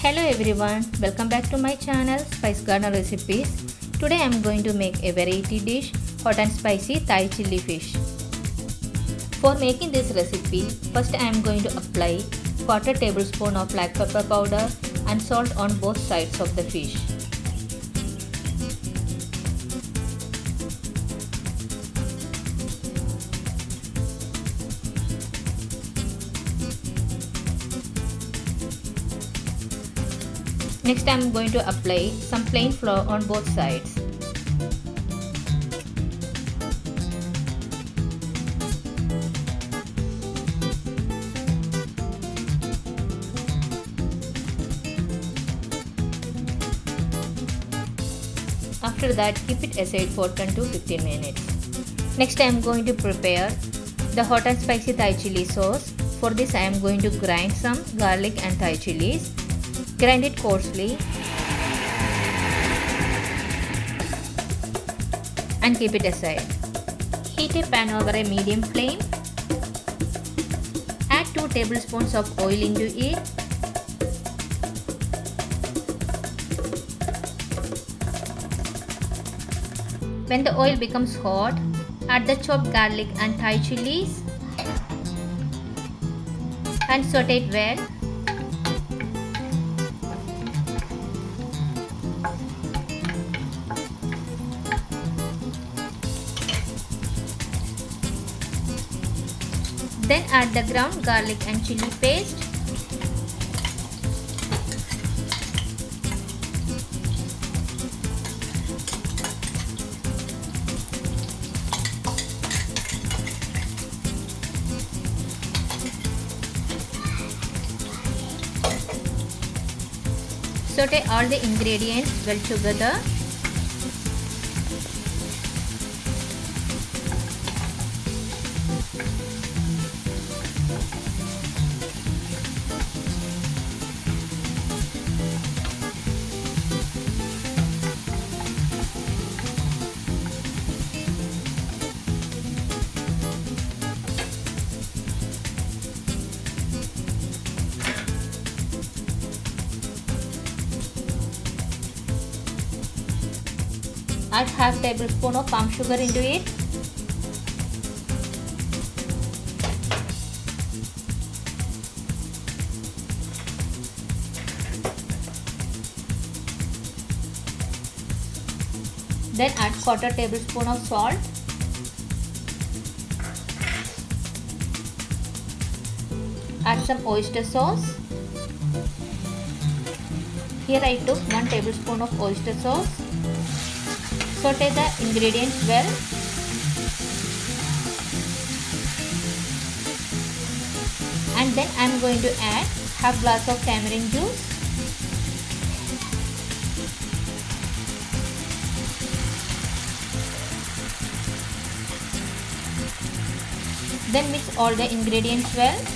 Hello everyone, welcome back to my channel Spice Garden Recipes. Today I am going to make a variety dish, hot and spicy Thai chili fish. For making this recipe, first I am going to apply 1/4 tablespoon of black pepper powder and salt on both sides of the fish. Next I am going to apply some plain flour on both sides. After that, keep it aside for 10 to 15 minutes. Next I am going to prepare the hot and spicy Thai chili sauce. For this I am going to grind some garlic and Thai chilies. Grind it coarsely and keep it aside. Heat a pan over a medium flame. Add 2 tablespoons of oil into it. When the oil becomes hot, add the chopped garlic and Thai chilies and saute it well. Then add the ground garlic and chili paste. Saute all the ingredients well together. Add half tablespoon of palm sugar into it. Then add 1/4 tablespoon of salt. Add some oyster sauce. Here I took 1 tablespoon of oyster sauce. Saute the ingredients well. And then I am going to add half glass of tamarind juice. Then mix all the ingredients well.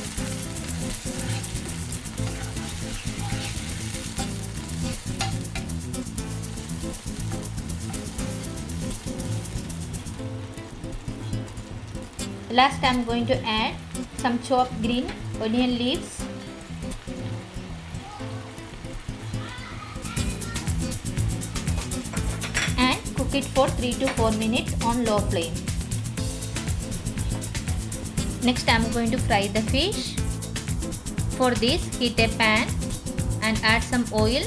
Last I am going to add some chopped green onion leaves and cook it for 3 to 4 minutes on low flame. Next I am going to fry the fish. For this, heat a pan and add some oil.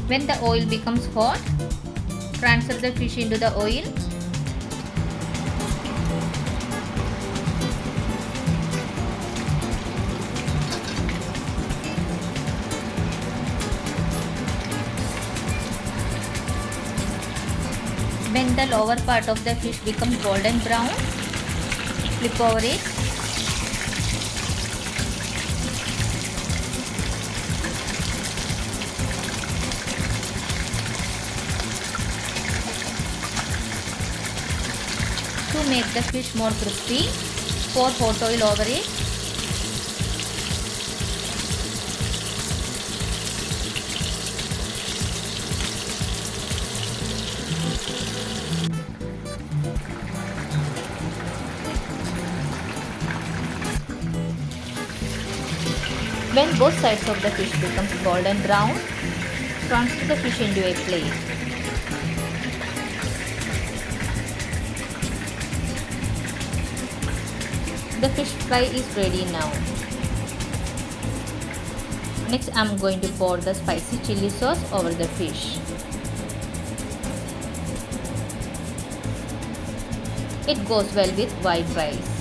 When the oil becomes hot, transfer the fish into the oil. When the lower part of the fish becomes golden brown, flip over it. To make the fish more crispy, pour hot oil over it. When both sides of the fish becomes golden brown, transfer the fish into a plate. The fish fry is ready now. Next, I am going to pour the spicy chili sauce over the fish. It goes well with white rice.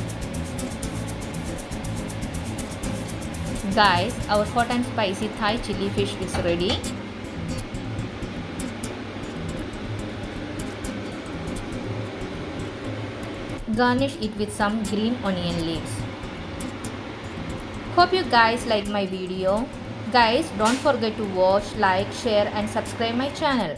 Guys, our hot and spicy Thai chili fish is ready. Garnish it with some green onion leaves. Hope you guys like my video. Guys, don't forget to watch, like, share and subscribe my channel.